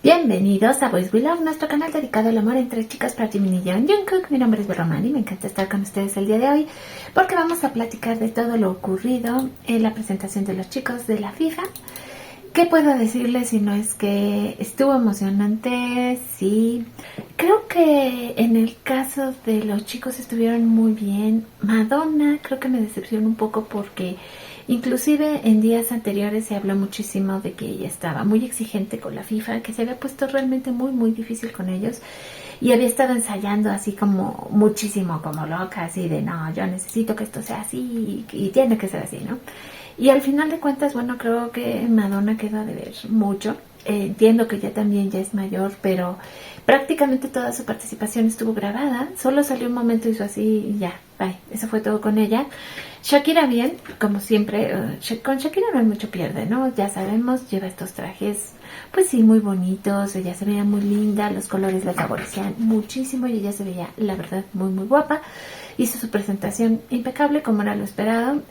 Bienvenidos a Boys We Love, nuestro canal dedicado al amor entre chicas para Jimin y Jungkook. Mi nombre es Berromán y me encanta estar con ustedes el día de hoy porque vamos a platicar de todo lo ocurrido en la presentación de los chicos de la FIFA. ¿Qué puedo decirles si no es que estuvo emocionante? Sí, creo que en el caso de los chicos estuvieron muy bien. Madonna creo que me decepcionó un poco porque inclusive en días anteriores se habló muchísimo de que ella estaba muy exigente con la FIFA, que se había puesto realmente muy difícil con ellos y había estado ensayando así como muchísimo, como loca, así de no, yo necesito que esto sea así y tiene que ser así, ¿no? Y al final de cuentas, bueno, creo que Madonna queda de ver mucho. Entiendo que ya también ya es mayor, pero prácticamente toda su participación estuvo grabada. Solo salió un momento, hizo así y ya, bye. Eso fue todo con ella. Shakira bien, como siempre, con Shakira no hay mucho pierde, ¿no? Ya sabemos, lleva estos trajes, pues sí, muy bonitos, ella se veía muy linda, los colores la favorecían muchísimo y ella se veía, la verdad, muy guapa. Hizo su presentación impecable como era lo esperado.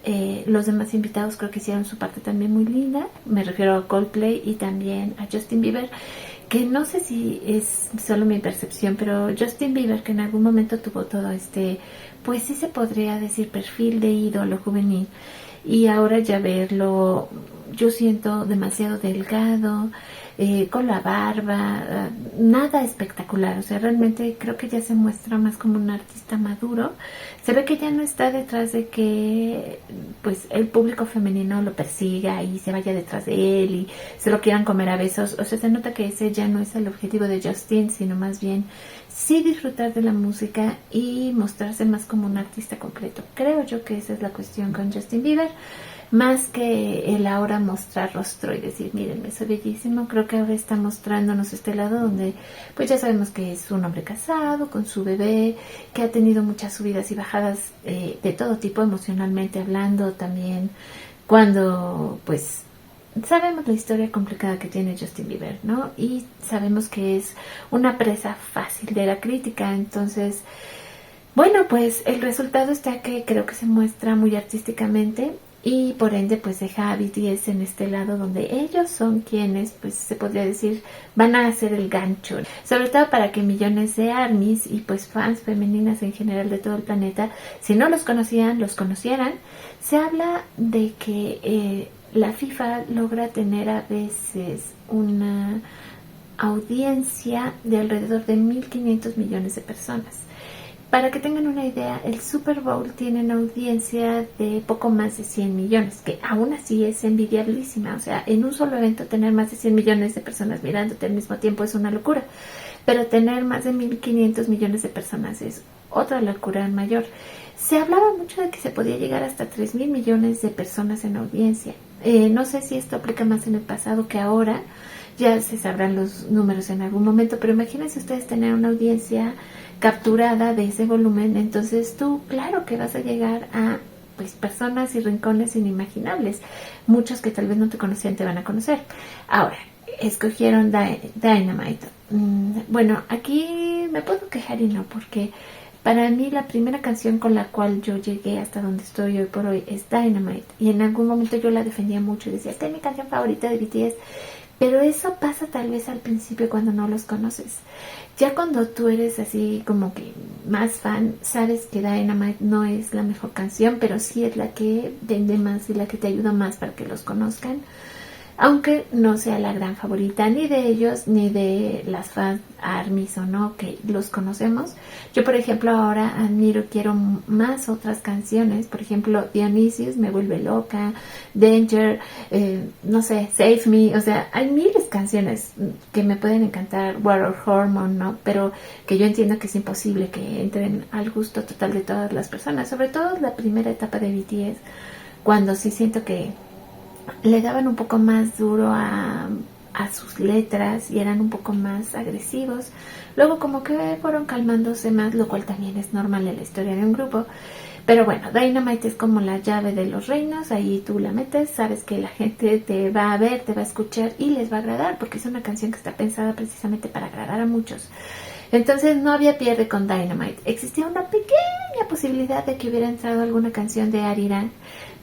Los demás invitados creo que hicieron su parte también muy linda. Me refiero a Coldplay y también a Justin Bieber, que no sé si es solo mi percepción, pero Justin Bieber, que en algún momento tuvo todo pues sí se podría decir perfil de ídolo juvenil, y ahora ya verlo, yo siento demasiado delgado, con la barba, nada espectacular. O sea, realmente creo que ya se muestra más como un artista maduro. Se ve que ya no está detrás de que pues el público femenino lo persiga y se vaya detrás de él y se lo quieran comer a besos. O sea, se nota que ese ya no es el objetivo de Justin, sino más bien sí disfrutar de la música y mostrarse más como un artista completo. Creo yo que esa es la cuestión con Justin Bieber, más que el ahora mostrar rostro y decir, mírenme, soy bellísimo. Creo que ahora está mostrándonos este lado donde pues ya sabemos que es un hombre casado con su bebé, que ha tenido muchas subidas y bajadas de todo tipo, emocionalmente hablando también, cuando pues sabemos la historia complicada que tiene Justin Bieber, ¿no? Y sabemos que es una presa fácil de la crítica. Entonces, bueno, pues el resultado está que creo que se muestra muy artísticamente y por ende pues deja a BTS en este lado donde ellos son quienes, pues se podría decir, van a hacer el gancho, sobre todo para que millones de ARMYs y pues fans femeninas en general de todo el planeta, si no los conocían, los conocieran. Se habla de que la FIFA logra tener a veces una audiencia de alrededor de 1.500 millones de personas. Para que tengan una idea, el Super Bowl tiene una audiencia de poco más de 100 millones, que aún así es envidiablísima. O sea, en un solo evento tener más de 100 millones de personas mirándote al mismo tiempo es una locura. Pero tener más de 1.500 millones de personas es otra locura mayor. Se hablaba mucho de que se podía llegar hasta 3.000 millones de personas en audiencia. No sé si esto aplica más en el pasado que ahora. Ya se sabrán los números en algún momento, pero imagínense ustedes tener una audiencia capturada de ese volumen. Entonces tú, claro que vas a llegar a pues personas y rincones inimaginables. Muchos que tal vez no te conocían te van a conocer. Ahora, escogieron Dynamite. Bueno, aquí me puedo quejar y no, porque para mí la primera canción con la cual yo llegué hasta donde estoy hoy por hoy es Dynamite, y en algún momento yo la defendía mucho y decía, esta es mi canción favorita de BTS. Pero eso pasa tal vez al principio cuando no los conoces. Ya cuando tú eres así como que más fan, sabes que Dynamite no es la mejor canción, pero sí es la que vende más y la que te ayuda más para que los conozcan. Aunque no sea la gran favorita ni de ellos ni de las fans ARMYs o no, que los conocemos. Yo, por ejemplo, ahora admiro, quiero más otras canciones. Por ejemplo, Dionysius me vuelve loca, Danger, no sé, Save Me. O sea, hay miles de canciones que me pueden encantar, Water Hormone, ¿no? Pero que yo entiendo que es imposible que entren al gusto total de todas las personas. Sobre todo la primera etapa de BTS, cuando sí siento que le daban un poco más duro a sus letras y eran un poco más agresivos. Luego como que fueron calmándose más, lo cual también es normal en la historia de un grupo. Pero bueno, Dynamite es como la llave de los reinos. Ahí tú la metes, sabes que la gente te va a ver, te va a escuchar y les va a agradar, porque es una canción que está pensada precisamente para agradar a muchos. Entonces no había pierde con Dynamite. Existía una pequeña posibilidad de que hubiera entrado alguna canción de Ariran,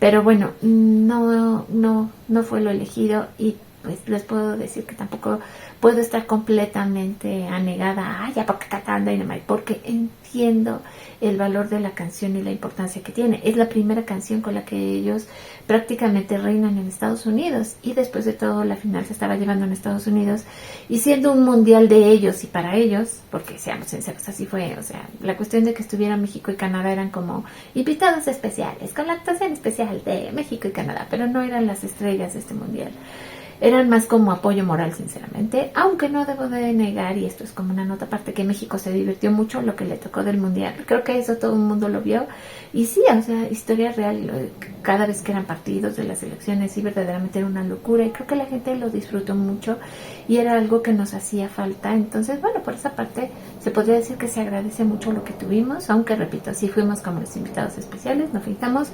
pero bueno, no fue lo elegido. Y pues les puedo decir que tampoco puedo estar completamente anegada, ya porque cantan Dynamite, porque entiendo el valor de la canción y la importancia que tiene. Es la primera canción con la que ellos prácticamente reinan en Estados Unidos, y después de todo la final se estaba llevando en Estados Unidos, y siendo un mundial de ellos y para ellos, porque seamos sinceros, así fue, o sea, la cuestión de que estuviera México y Canadá eran como invitados especiales, con la actuación especial de México y Canadá, pero no eran las estrellas de este mundial. Eran más como apoyo moral, sinceramente, aunque no debo de negar, y esto es como una nota aparte, que México se divirtió mucho lo que le tocó del mundial. Creo que eso todo el mundo lo vio, y sí, o sea, historia real, cada vez que eran partidos de las elecciones, sí, verdaderamente era una locura, y creo que la gente lo disfrutó mucho, y era algo que nos hacía falta. Entonces, bueno, por esa parte se podría decir que se agradece mucho lo que tuvimos, aunque repito, sí fuimos como los invitados especiales, no fijamos.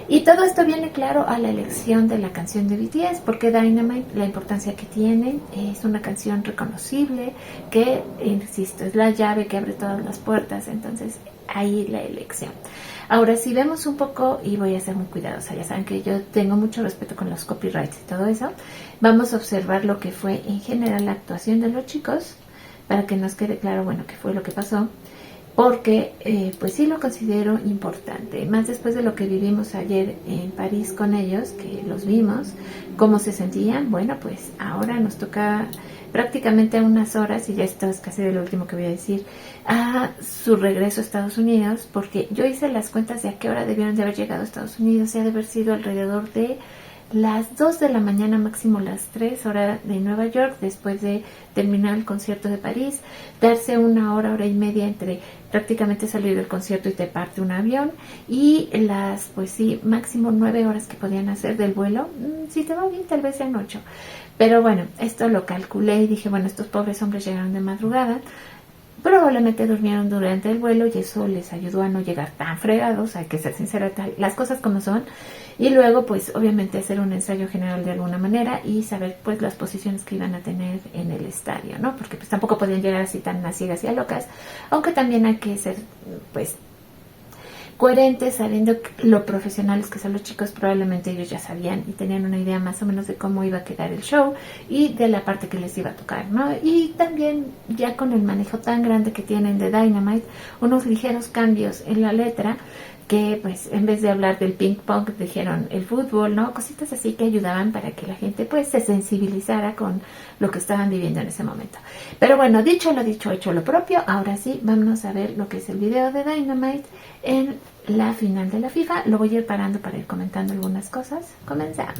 Y todo esto viene claro a la elección de la canción de BTS, porque Dynamite, la importancia que tiene, es una canción reconocible, que, insisto, es la llave que abre todas las puertas. Entonces, ahí la elección. Ahora, si vemos un poco, y voy a ser muy cuidadosa, ya saben que yo tengo mucho respeto con los copyrights y todo eso, vamos a observar lo que fue en general la actuación de los chicos, para que nos quede claro, bueno, qué fue lo que pasó. Porque pues sí lo considero importante, más después de lo que vivimos ayer en París con ellos, que los vimos, cómo se sentían. Bueno, pues ahora nos toca prácticamente a unas horas, y ya esto es casi de lo último que voy a decir, a su regreso a Estados Unidos, porque yo hice las cuentas de a qué hora debieron de haber llegado a Estados Unidos, y ha de haber sido alrededor de las 2 de la mañana, máximo las 3, hora de Nueva York, después de terminar el concierto de París, darse una hora, hora y media entre prácticamente salir del concierto y te parte un avión, y las, pues sí, máximo 9 horas que podían hacer del vuelo. Si te va bien, tal vez sean 8, pero bueno, esto lo calculé y dije, bueno, estos pobres hombres llegaron de madrugada, probablemente durmieron durante el vuelo, y eso les ayudó a no llegar tan fregados, hay que ser sincera, las cosas como son. Y luego, pues, obviamente hacer un ensayo general de alguna manera, y saber, pues, las posiciones que iban a tener en el estadio, ¿no? Porque, pues, tampoco podían llegar así tan a ciegas y a locas, aunque también hay que ser, pues, coherentes, sabiendo lo profesionales que son los chicos. Probablemente ellos ya sabían y tenían una idea más o menos de cómo iba a quedar el show y de la parte que les iba a tocar, ¿no? Y también ya con el manejo tan grande que tienen de Dynamite, unos ligeros cambios en la letra, que pues en vez de hablar del ping pong dijeron el fútbol, ¿no? Cositas así que ayudaban para que la gente pues se sensibilizara con lo que estaban viviendo en ese momento. Pero bueno, dicho lo dicho, hecho lo propio. Ahora sí, vámonos a ver lo que es el video de Dynamite en la final de la FIFA. Lo voy a ir parando para ir comentando algunas cosas. Comenzamos.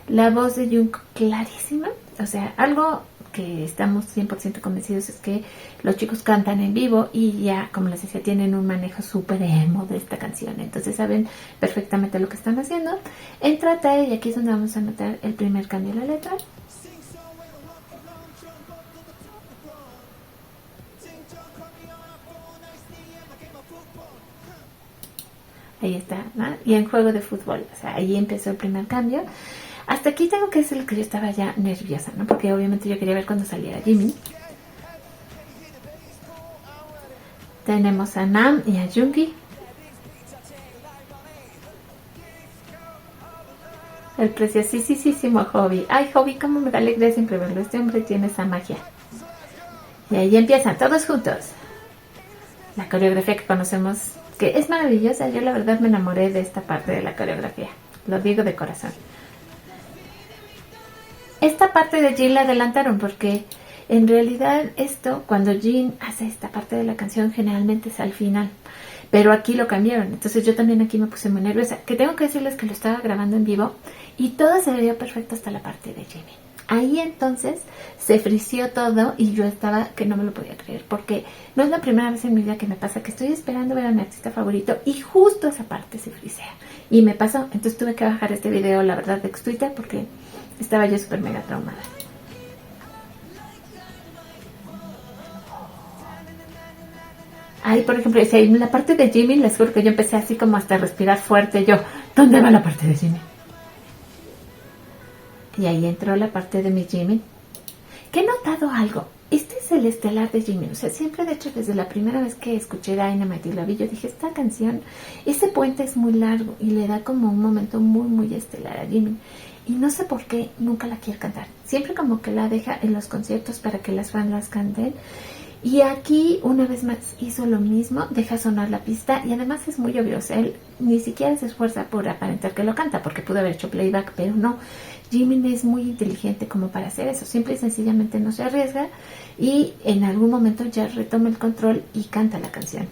La voz de Jungkook clarísima, o sea, algo que estamos 100% convencidos es que los chicos cantan en vivo, y ya, como les decía, tienen un manejo súper emo de esta canción, entonces saben perfectamente lo que están haciendo. Entra Tae, y aquí es donde vamos a notar el primer cambio de la letra. Ahí está, ¿no? Y en juego de fútbol, o sea, ahí empezó el primer cambio. Hasta aquí tengo que decir que yo estaba ya nerviosa, ¿no? Porque obviamente yo quería ver cuando saliera Jimin. Tenemos a Nam y a Jungi. El preciosísimo Hobby. Ay, Hobby, cómo me da alegría siempre verlo. Este hombre tiene esa magia. Y ahí empiezan todos juntos. La coreografía que conocemos, que es maravillosa. Yo la verdad me enamoré de esta parte de la coreografía. Lo digo de corazón. Esta parte de Jin la adelantaron porque en realidad esto, cuando Jin hace esta parte de la canción, generalmente es al final, pero aquí lo cambiaron. Entonces yo también aquí me puse muy nerviosa, que tengo que decirles que lo estaba grabando en vivo y todo se veía perfecto hasta la parte de Jimin. Ahí entonces se frició todo y yo estaba que no me lo podía creer, porque no es la primera vez en mi vida que me pasa que estoy esperando ver a mi artista favorito y justo esa parte se frisea. Y me pasó, entonces tuve que bajar este video, la verdad, de Twitter, porque estaba yo súper mega traumada. Ahí, por ejemplo, en la parte de Jimmy, les juro que yo empecé así como hasta a respirar fuerte. Yo, ¿dónde va la parte de Jimmy? Y ahí entró la parte de mi Jimmy. ¿Qué nota notado algo. Este es el estelar de Jimin. O sea, siempre, de hecho, desde la primera vez que escuché Dynamite y la vi, yo dije, esta canción, ese puente es muy largo y le da como un momento muy, muy estelar a Jimin. Y no sé por qué nunca la quiere cantar. Siempre como que la deja en los conciertos para que las fans las canten. Y aquí una vez más hizo lo mismo, deja sonar la pista y además es muy obvio, o sea, él ni siquiera se esfuerza por aparentar que lo canta, porque pudo haber hecho playback, pero no. Jimin es muy inteligente como para hacer eso, simple y sencillamente no se arriesga y en algún momento ya retoma el control y canta la canción.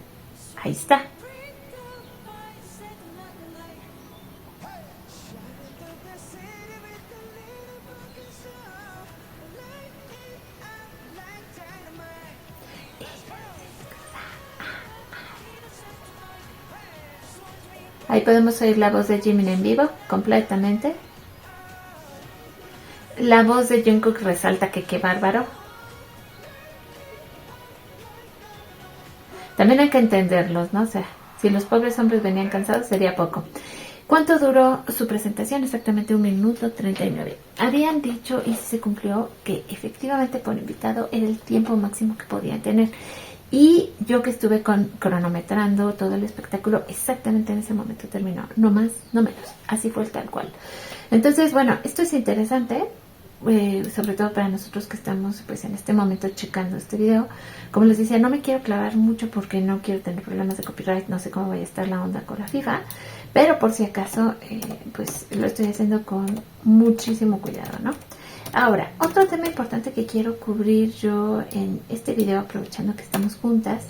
Ahí está. Ahí podemos oír la voz de Jimin en vivo, completamente. La voz de Jungkook resalta que qué bárbaro. También hay que entenderlos, ¿no? O sea, si los pobres hombres venían cansados sería poco. ¿Cuánto duró su presentación? Exactamente 1 minuto 39. Habían dicho, y se cumplió, que efectivamente por invitado era el tiempo máximo que podían tener. Y yo que estuve cronometrando todo el espectáculo, exactamente en ese momento terminó. No más, no menos. Así fue tal cual. Entonces, bueno, esto es interesante. Sobre todo para nosotros que estamos pues en este momento checando este video. Como les decía, no me quiero clavar mucho porque no quiero tener problemas de copyright, no sé cómo vaya a estar la onda con la FIFA, pero por si acaso pues lo estoy haciendo con muchísimo cuidado, ¿no? Ahora, otro tema importante que quiero cubrir yo en este video, aprovechando que estamos juntas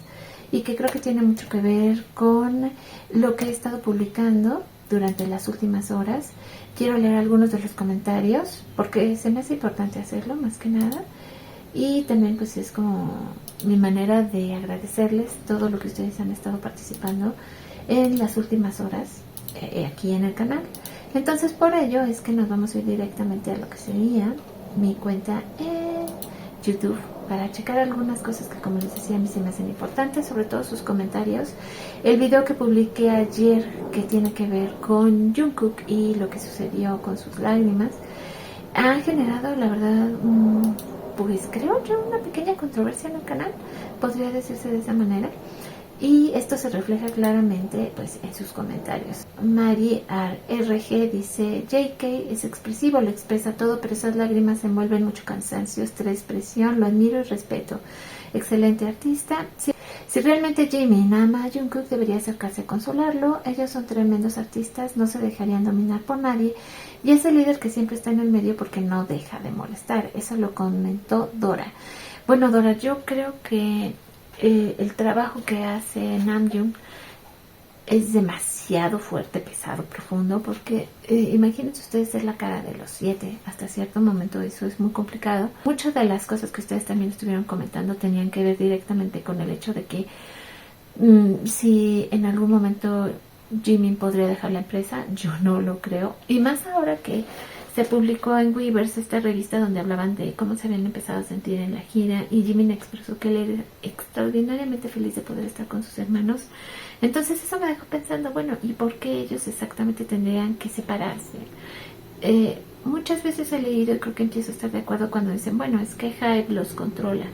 y que creo que tiene mucho que ver con lo que he estado publicando durante las últimas horas. Quiero leer algunos de los comentarios porque se me hace importante hacerlo más que nada y también pues es como mi manera de agradecerles todo lo que ustedes han estado participando en las últimas horas aquí en el canal. Entonces por ello es que nos vamos a ir directamente a lo que sería mi cuenta en YouTube para checar algunas cosas que, como les decía, a mí se me hacen importantes, sobre todo sus comentarios. El video que publiqué ayer que tiene que ver con Jungkook y lo que sucedió con sus lágrimas ha generado, la verdad, pues creo yo una pequeña controversia en el canal, podría decirse de esa manera. Y esto se refleja claramente pues en sus comentarios. Mari RG dice: JK es expresivo, lo expresa todo, pero esas lágrimas envuelven mucho cansancio, estrés, presión, lo admiro y respeto. Excelente artista. Si realmente Jimin ama a Jungkook, debería acercarse a consolarlo. Ellos son tremendos artistas, no se dejarían dominar por nadie. Y es el líder que siempre está en el medio porque no deja de molestar. Eso lo comentó Dora. Bueno, Dora, yo creo que el trabajo que hace Namjoon es demasiado fuerte, pesado, profundo, porque imagínense ustedes ser la cara de los 7, hasta cierto momento eso es muy complicado. Muchas de las cosas que ustedes también estuvieron comentando tenían que ver directamente con el hecho de que si en algún momento Jimin podría dejar la empresa, yo no lo creo, y más ahora que se publicó en Weverse esta revista donde hablaban de cómo se habían empezado a sentir en la gira y Jimin expresó que él era extraordinariamente feliz de poder estar con sus hermanos. Entonces eso me dejó pensando, bueno, ¿y por qué ellos exactamente tendrían que separarse? Muchas veces he leído y creo que empiezo a estar de acuerdo cuando dicen, bueno, es que Hype los controla.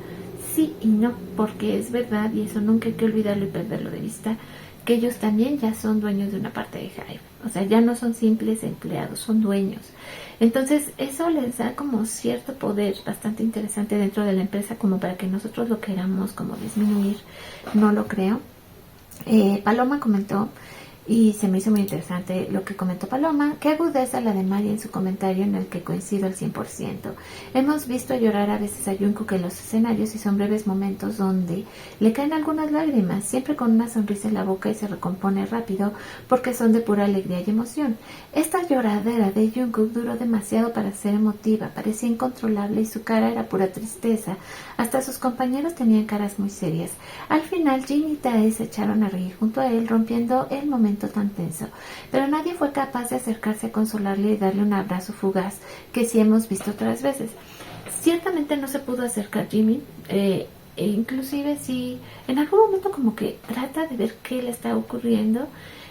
Sí y no, porque es verdad y eso nunca hay que olvidarlo y perderlo de vista, que ellos también ya son dueños de una parte de Hype. O sea, ya no son simples empleados, son dueños. Entonces, eso les da como cierto poder bastante interesante dentro de la empresa, como para que nosotros lo queramos como disminuir. No lo creo. Paloma comentó, y se me hizo muy interesante lo que comentó Paloma, qué agudeza la de Mari en su comentario en el que coincido al 100%. Hemos visto llorar a veces a Jungkook en los escenarios y son breves momentos donde le caen algunas lágrimas, siempre con una sonrisa en la boca y se recompone rápido porque son de pura alegría y emoción. Esta lloradera de Jungkook duró demasiado para ser emotiva, parecía incontrolable y su cara era pura tristeza. Hasta sus compañeros tenían caras muy serias. Al final Jin y Tae se echaron a reír junto a él, rompiendo el momento tan tenso, pero nadie fue capaz de acercarse a consolarle y darle un abrazo fugaz que sí hemos visto otras veces. Ciertamente no se pudo acercar Jimin, e inclusive si en algún momento como que trata de ver qué le está ocurriendo,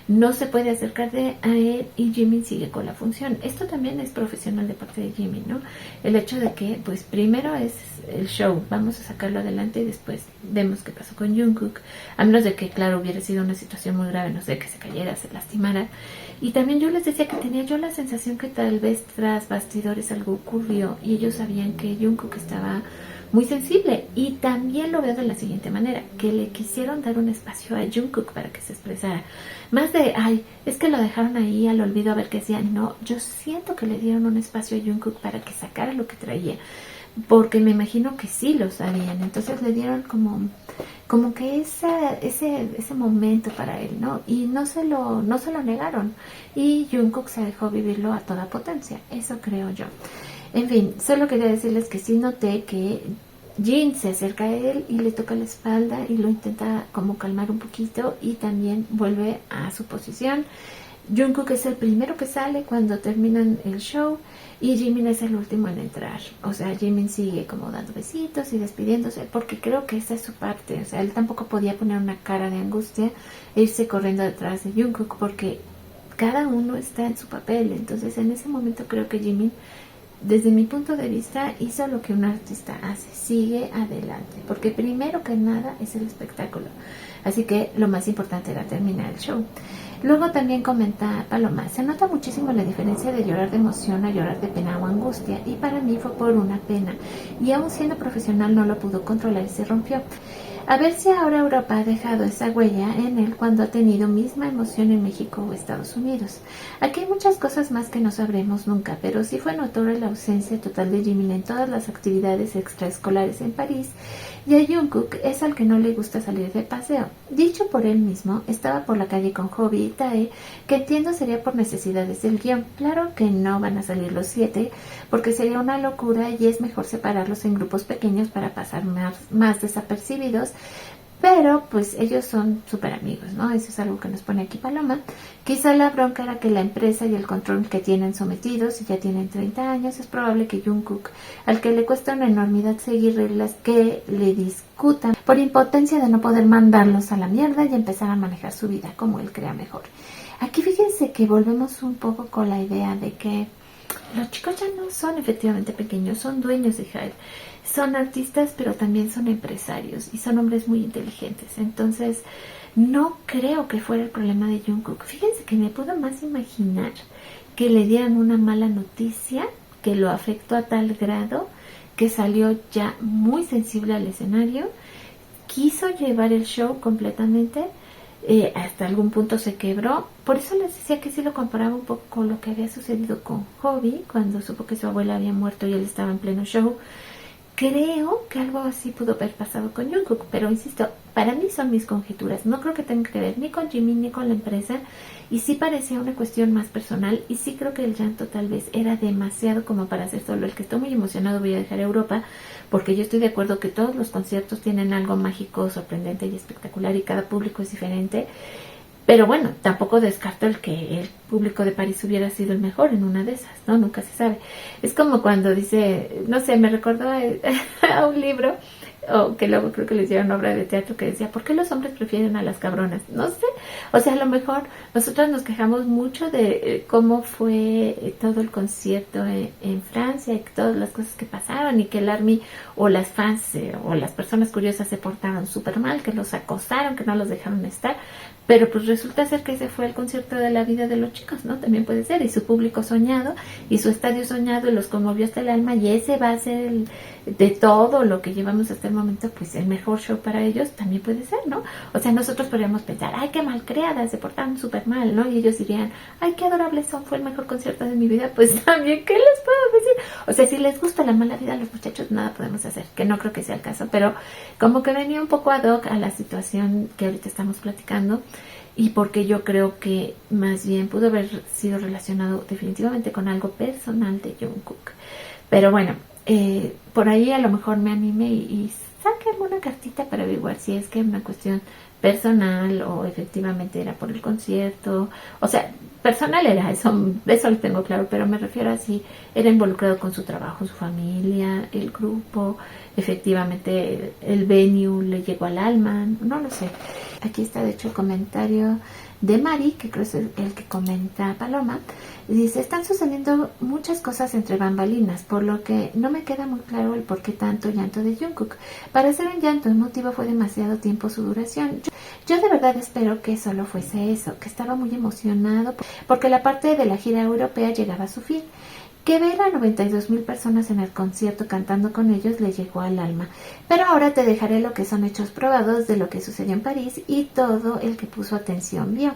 no se puede acercar a él y Jimin sigue con la función. Esto también es profesional de parte de Jimin, ¿no? El hecho de que, pues primero es el show, vamos a sacarlo adelante y después vemos qué pasó con Jungkook, a menos de que, claro, hubiera sido una situación muy grave, no sé, que se cayera, se lastimara. Y también yo les decía que tenía yo la sensación que tal vez tras bastidores algo ocurrió y ellos sabían que Jungkook estaba muy sensible, y también lo veo de la siguiente manera, que le quisieron dar un espacio a Jungkook para que se expresara, más de, ay, es que lo dejaron ahí al olvido a ver qué hacía. No, yo siento que le dieron un espacio a Jungkook para que sacara lo que traía, porque me imagino que sí lo sabían, entonces le dieron como que ese momento para él, ¿no? Y no se lo negaron, y Jungkook se dejó vivirlo a toda potencia, eso creo yo. En fin, solo quería decirles que sí noté que Jin se acerca a él y le toca la espalda y lo intenta como calmar un poquito, y también vuelve a su posición. Jungkook es el primero que sale cuando terminan el show y Jimin es el último en entrar. O sea, Jimin sigue como dando besitos y despidiéndose, porque creo que esa es su parte. O sea, él tampoco podía poner una cara de angustia e irse corriendo detrás de Jungkook, porque cada uno está en su papel. Entonces, en ese momento creo que Jimin, desde mi punto de vista, hizo lo que un artista hace, sigue adelante, porque primero que nada es el espectáculo, así que lo más importante era terminar el show. Luego también comenta Paloma, se nota muchísimo la diferencia de llorar de emoción a llorar de pena o angustia, y para mí fue por una pena, y aún siendo profesional no lo pudo controlar y se rompió. A ver si ahora Europa ha dejado esa huella en él cuando ha tenido misma emoción en México o Estados Unidos. Aquí hay muchas cosas más que no sabremos nunca, pero sí fue notoria la ausencia total de Jimin en todas las actividades extraescolares en París, y a Jungkook es al que no le gusta salir de paseo. Dicho por él mismo, estaba por la calle con Hobi y Tae, que entiendo sería por necesidades del guión. Claro que no van a salir los 7, porque sería una locura y es mejor separarlos en grupos pequeños para pasar más desapercibidos, pero pues ellos son súper amigos, ¿no? Eso es algo que nos pone aquí Paloma. Quizá la bronca era que la empresa y el control que tienen sometidos, y ya tienen 30 años, es probable que Jungkook, al que le cuesta una enormidad seguir reglas que le discutan, por impotencia de no poder mandarlos a la mierda y empezar a manejar su vida como él crea mejor. Aquí fíjense que volvemos un poco con la idea de que los chicos ya no son efectivamente pequeños, son dueños de Hybe. Son artistas, pero también son empresarios y son hombres muy inteligentes. Entonces, no creo que fuera el problema de Jungkook. Fíjense que me puedo más imaginar que le dieran una mala noticia que lo afectó a tal grado que salió ya muy sensible al escenario, quiso llevar el show completamente, hasta algún punto se quebró. Por eso les decía que sí lo comparaba un poco con lo que había sucedido con Hobi cuando supo que su abuela había muerto y él estaba en pleno show. Creo que algo así pudo haber pasado con Jungkook, pero insisto, para mí son mis conjeturas. No creo que tenga que ver ni con Jimin ni con la empresa, y sí parecía una cuestión más personal, y sí creo que el llanto tal vez era demasiado como para hacer solo. El que estoy muy emocionado, voy a dejar Europa, porque yo estoy de acuerdo que todos los conciertos tienen algo mágico, sorprendente y espectacular, y cada público es diferente. Pero bueno, tampoco descarto el que el público de París hubiera sido el mejor en una de esas, ¿no? Nunca se sabe. Es como cuando dice, no sé, me recordó a un libro, o que luego creo que le hicieron obra de teatro, que decía, ¿por qué los hombres prefieren a las cabronas? No sé, o sea, a lo mejor nosotros nos quejamos mucho de cómo fue todo el concierto en Francia, y todas las cosas que pasaron, y que el ARMY o las fans o las personas curiosas se portaron súper mal, que los acosaron, que no los dejaron estar. Pero pues resulta ser que ese fue el concierto de la vida de los chicos, ¿no? También puede ser, y su público soñado, y su estadio soñado, y los conmovió hasta el alma, y ese va a ser de todo lo que llevamos hasta el momento, pues el mejor show para ellos, también puede ser, ¿no? O sea, nosotros podríamos pensar, ay, qué mal creadas, se portaron súper mal, ¿no? Y ellos dirían, ay, qué adorables son, fue el mejor concierto de mi vida. Pues también, ¿qué les puedo decir? O sea, si les gusta la mala vida a los muchachos, nada podemos hacer, que no creo que sea el caso, pero como que venía un poco ad hoc a la situación que ahorita estamos platicando, y porque yo creo que más bien pudo haber sido relacionado definitivamente con algo personal de Jungkook. Pero bueno, por ahí a lo mejor me anime y sáquenme una cartita para averiguar si es que es una cuestión personal o efectivamente era por el concierto. O sea, personal era, eso lo tengo claro, pero me refiero a si era involucrado con su trabajo, su familia, el grupo, efectivamente el venue le llegó al alma, no lo sé. Aquí está de hecho el comentario de Mari, que creo es el que comenta Paloma. Dice, están sucediendo muchas cosas entre bambalinas, por lo que no me queda muy claro el por qué tanto llanto de Jungkook. Para ser un llanto emotivo fue demasiado tiempo su duración. Yo de verdad espero que solo fuese eso, que estaba muy emocionado porque la parte de la gira europea llegaba a su fin. Que ver a 92,000 personas en el concierto cantando con ellos le llegó al alma. Pero ahora te dejaré lo que son hechos probados de lo que sucedió en París y todo el que puso atención vio.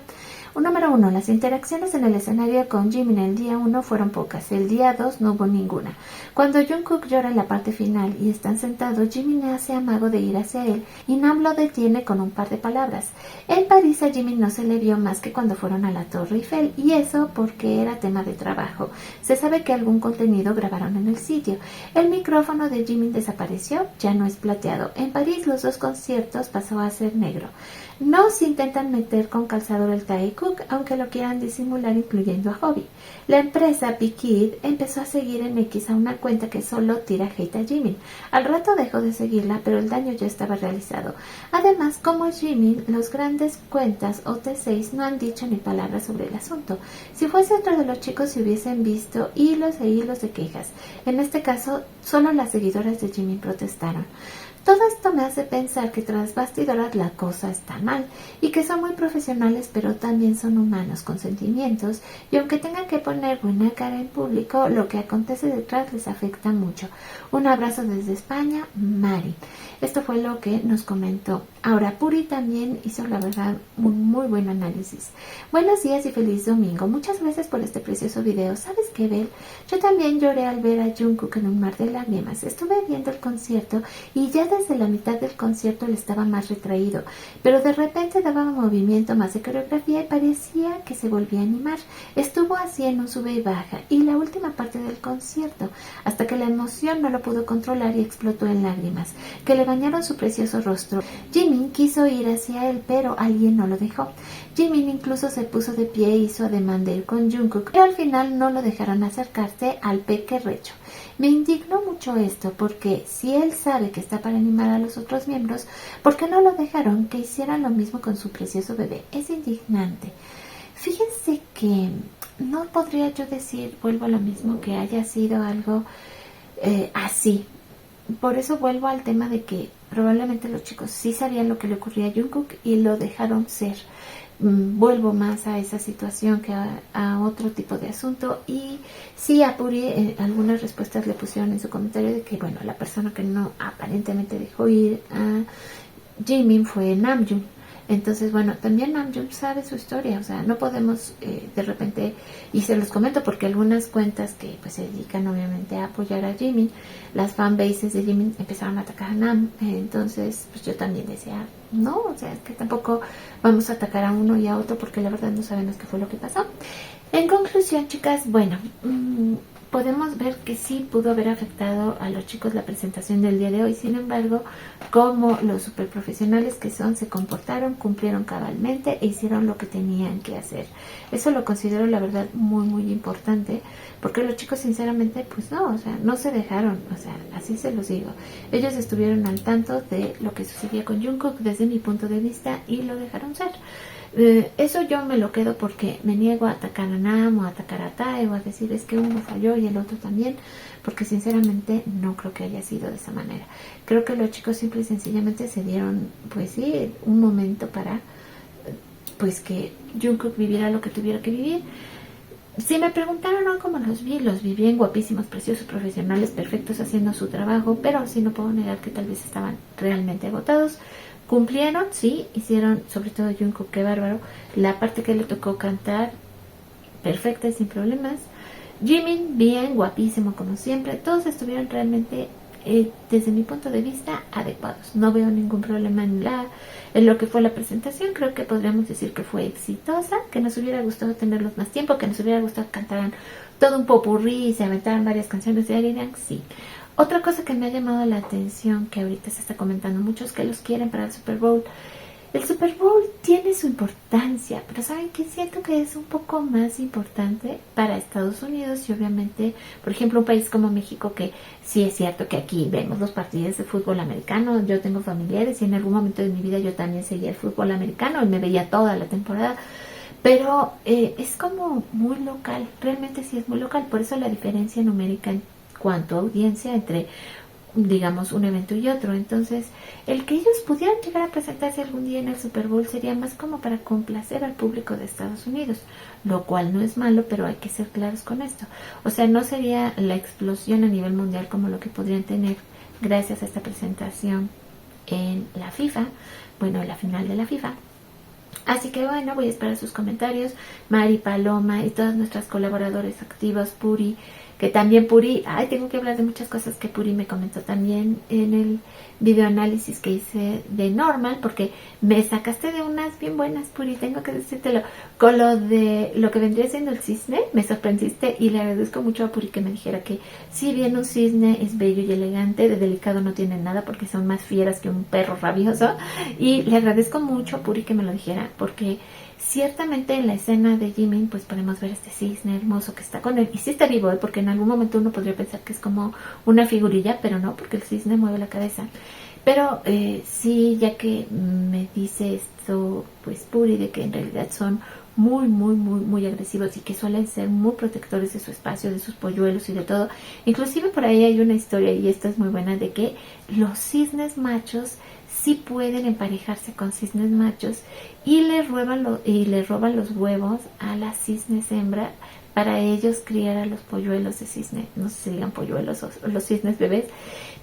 Número 1. Las interacciones en el escenario con Jimin el día 1 fueron pocas. El día 2 no hubo ninguna. Cuando Jungkook llora en la parte final y están sentados, Jimin hace amago de ir hacia él y Nam lo detiene con un par de palabras. En París a Jimin no se le vio más que cuando fueron a la Torre Eiffel, y eso porque era tema de trabajo. Se sabe que algún contenido grabaron en el sitio. El micrófono de Jimin desapareció, ya no es plateado. En París los dos conciertos pasó a ser negro. No se intentan meter con calzador el Taekook, aunque lo quieran disimular incluyendo a Hobby. La empresa P-Kid empezó a seguir en X a una cuenta que solo tira hate a Jimin. Al rato dejó de seguirla, pero el daño ya estaba realizado. Además, como Jimin, los grandes cuentas o T6 no han dicho ni palabra sobre el asunto. Si fuese otro de los chicos se hubiesen visto hilos e hilos de quejas. En este caso, solo las seguidoras de Jimin protestaron. Todo esto me hace pensar que tras bastidoras la cosa está mal y que son muy profesionales, pero también son humanos con sentimientos, y aunque tengan que poner buena cara en público, lo que acontece detrás les afecta mucho. Un abrazo desde España, Mari. Esto fue lo que nos comentó. Ahora, Puri también hizo, la verdad, un muy buen análisis. Buenos días y feliz domingo. Muchas gracias por este precioso video. ¿Sabes qué, Bel? Yo también lloré al ver a Jungkook en un mar de lágrimas. Estuve viendo el concierto y ya desde la mitad del concierto él estaba más retraído, pero de repente daba movimiento más de coreografía y parecía que se volvía a animar. Estuvo así en un sube y baja y la última parte del concierto, hasta que la emoción no lo pudo controlar y explotó en lágrimas, que le bañaron su precioso rostro. Jimin quiso ir hacia él, pero alguien no lo dejó. Jimin incluso se puso de pie e hizo ademán de ir con Jungkook, pero al final no lo dejaron acercarse al pequerrecho. Me indignó mucho esto, porque si él sabe que está para animar a los otros miembros, ¿por qué no lo dejaron que hiciera lo mismo con su precioso bebé? Es indignante. Fíjense que no podría yo decir, vuelvo a lo mismo, que haya sido algo así. Por eso vuelvo al tema de que probablemente los chicos sí sabían lo que le ocurría a Jungkook y lo dejaron ser. Vuelvo más a esa situación que a otro tipo de asunto. Y sí, a Puri algunas respuestas le pusieron en su comentario de que, bueno, la persona que no aparentemente dejó ir a Jimin fue Namjoon. Entonces, bueno, también Namjoon sabe su historia, o sea, no podemos de repente, y se los comento porque algunas cuentas que pues se dedican obviamente a apoyar a Jimin, las fanbases de Jimin empezaron a atacar a Nam, entonces pues yo también decía, no, o sea, es que tampoco vamos a atacar a uno y a otro porque la verdad no sabemos qué fue lo que pasó. En conclusión, chicas, bueno, podemos ver que sí pudo haber afectado a los chicos la presentación del día de hoy. Sin embargo, como los super profesionales que son, se comportaron, cumplieron cabalmente e hicieron lo que tenían que hacer. Eso lo considero la verdad muy muy importante, porque los chicos sinceramente pues no, o sea, no se dejaron, o sea, así se los digo. Ellos estuvieron al tanto de lo que sucedía con Jungkook desde mi punto de vista y lo dejaron ser. Eso yo me lo quedo porque me niego a atacar a Nam o a atacar a Tae o a decir es que uno falló y el otro también, porque sinceramente no creo que haya sido de esa manera. Creo que los chicos simple y sencillamente se dieron, pues sí, un momento para pues que Jungkook viviera lo que tuviera que vivir. Si me preguntaron ¿no? cómo los vi bien guapísimos, preciosos, profesionales, perfectos, haciendo su trabajo, pero sí no puedo negar que tal vez estaban realmente agotados. Cumplieron, sí, hicieron, sobre todo Jungkook, qué bárbaro, la parte que le tocó cantar, perfecta y sin problemas. Jimin, bien, guapísimo como siempre, todos estuvieron realmente, desde mi punto de vista, adecuados. No veo ningún problema en lo que fue la presentación. Creo que podríamos decir que fue exitosa, que nos hubiera gustado tenerlos más tiempo, que nos hubiera gustado que cantaran todo un popurrí y se aventaran varias canciones de Arirang, sí. Otra cosa que me ha llamado la atención, que ahorita se está comentando mucho, es que los quieren para el Super Bowl. El Super Bowl tiene su importancia, pero ¿saben qué? Siento que es un poco más importante para Estados Unidos y obviamente, por ejemplo, un país como México, que sí es cierto que aquí vemos los partidos de fútbol americano. Yo tengo familiares y en algún momento de mi vida yo también seguía el fútbol americano y me veía toda la temporada. Pero es como muy local, realmente sí es muy local, por eso la diferencia numérica en cuanto a audiencia entre, digamos, un evento y otro. Entonces, el que ellos pudieran llegar a presentarse algún día en el Super Bowl sería más como para complacer al público de Estados Unidos, lo cual no es malo, pero hay que ser claros con esto. O sea, no sería la explosión a nivel mundial como lo que podrían tener gracias a esta presentación en la FIFA, bueno, la final de la FIFA. Así que bueno, voy a esperar sus comentarios, Mari, Paloma y todos nuestros colaboradores activos, Puri, que también Puri, tengo que hablar de muchas cosas que Puri me comentó también en el video análisis que hice de Normal, porque me sacaste de unas bien buenas, Puri, tengo que decírtelo, con lo de lo que vendría siendo el cisne, me sorprendiste y le agradezco mucho a Puri que me dijera que si bien un cisne es bello y elegante, de delicado no tiene nada porque son más fieras que un perro rabioso, y le agradezco mucho a Puri que me lo dijera, porque ciertamente en la escena de Jimin pues podemos ver este cisne hermoso que está con él, y sí está vivo, porque en algún momento uno podría pensar que es como una figurilla, pero no, porque el cisne mueve la cabeza. Pero sí, ya que me dice esto pues Puri, de que en realidad son muy agresivos y que suelen ser muy protectores de su espacio, de sus polluelos y de todo. Inclusive por ahí hay una historia, y esta es muy buena, de que los cisnes machos sí pueden emparejarse con cisnes machos y le roban los huevos a las cisnes hembra para ellos criar a los polluelos de cisne. No sé si digan polluelos o los cisnes bebés,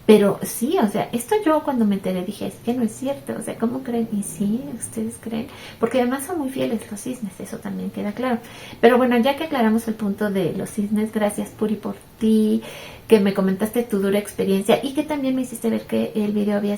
pero sí, o sea, esto yo cuando me enteré dije, es que no es cierto, o sea, ¿cómo creen? Y sí, ustedes creen, porque además son muy fieles los cisnes, eso también queda claro. Pero bueno, ya que aclaramos el punto de los cisnes, gracias Puri por ti, que me comentaste tu dura experiencia y que también me hiciste ver que el video había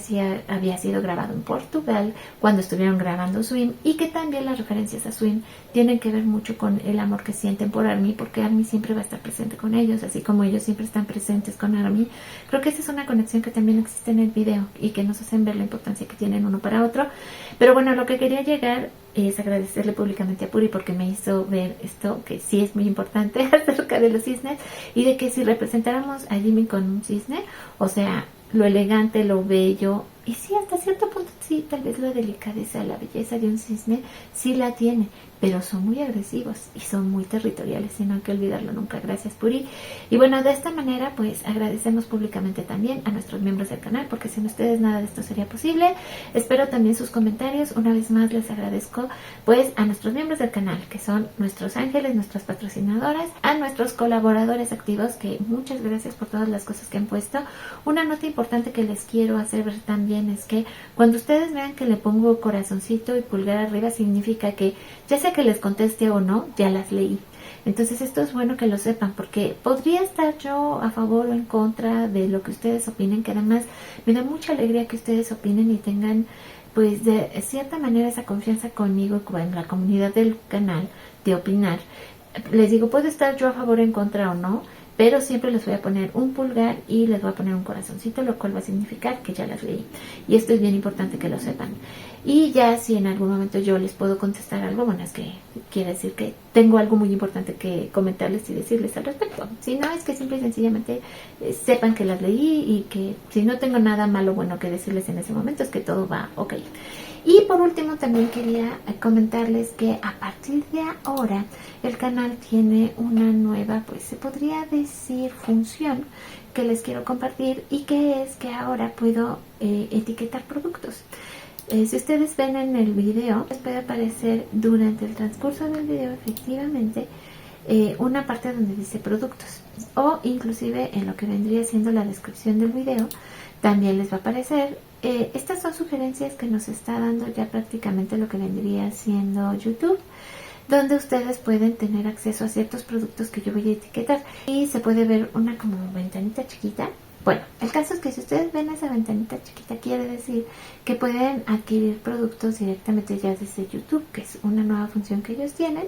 sido grabado en Portugal cuando estuvieron grabando Swim, y que también las referencias a Swim tienen que ver mucho con el amor que sienten por ARMY, porque ARMY siempre va a estar presente con ellos, así como ellos siempre están presentes con ARMY. Creo que esa es una conexión que también existe en el video y que nos hacen ver la importancia que tienen uno para otro. Pero bueno, lo que quería llegar es agradecerle públicamente a Puri porque me hizo ver esto, que sí es muy importante acerca de los cisnes, y de que si representáramos a Jimin con un cisne, o sea, lo elegante, lo bello, y sí, hasta cierto punto sí, tal vez la delicadeza, la belleza de un cisne sí la tiene, pero son muy agresivos y son muy territoriales, y no hay que olvidarlo nunca. Gracias Puri. Y bueno, de esta manera pues agradecemos públicamente también a nuestros miembros del canal, porque sin ustedes nada de esto sería posible. Espero también sus comentarios. Una vez más les agradezco pues a nuestros miembros del canal, que son nuestros ángeles, nuestras patrocinadoras, a nuestros colaboradores activos, que muchas gracias por todas las cosas que han puesto. Una nota importante que les quiero hacer ver también es que cuando ustedes vean que le pongo corazoncito y pulgar arriba, significa que ya sea que les conteste o no, ya las leí. Entonces esto es bueno que lo sepan, porque podría estar yo a favor o en contra de lo que ustedes opinen, que además me da mucha alegría que ustedes opinen y tengan pues de cierta manera esa confianza conmigo y con la comunidad del canal de opinar. Les digo, puede estar yo a favor, en contra o no, pero siempre les voy a poner un pulgar y les voy a poner un corazoncito, lo cual va a significar que ya las leí. Y esto es bien importante que lo sepan. Y ya si en algún momento yo les puedo contestar algo, bueno, es que quiere decir que tengo algo muy importante que comentarles y decirles al respecto. Si no, es que simple y sencillamente sepan que las leí, y que si no tengo nada malo bueno que decirles en ese momento, es que todo va ok. Y por último también quería comentarles que a partir de ahora el canal tiene una nueva, pues se podría decir, función que les quiero compartir, y que es que ahora puedo etiquetar productos. Si ustedes ven en el video, les puede aparecer durante el transcurso del video efectivamente una parte donde dice productos, o inclusive en lo que vendría siendo la descripción del video también les va a aparecer. Estas son sugerencias que nos está dando ya prácticamente lo que vendría siendo YouTube, donde ustedes pueden tener acceso a ciertos productos que yo voy a etiquetar, y se puede ver una como ventanita chiquita. Bueno, el caso es que si ustedes ven esa ventanita chiquita, quiere decir que pueden adquirir productos directamente ya desde YouTube, que es una nueva función que ellos tienen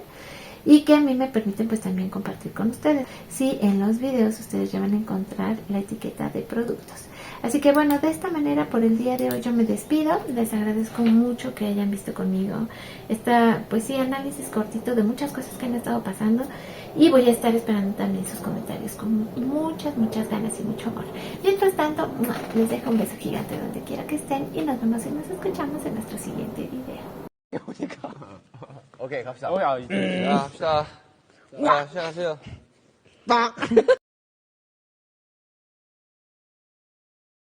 y que a mí me permiten pues también compartir con ustedes. Sí, en los videos ustedes ya van a encontrar la etiqueta de productos. Así que bueno, de esta manera por el día de hoy yo me despido. Les agradezco mucho que hayan visto conmigo esta, pues sí, análisis cortito de muchas cosas que han estado pasando. Y voy a estar esperando también sus comentarios con muchas ganas y mucho amor. Mientras tanto, les dejo un beso gigante donde quiera que estén y nos vemos y nos escuchamos en nuestro siguiente video. 오케이 갑시다. 야, 자, 갑시다. 자, 시작하세요.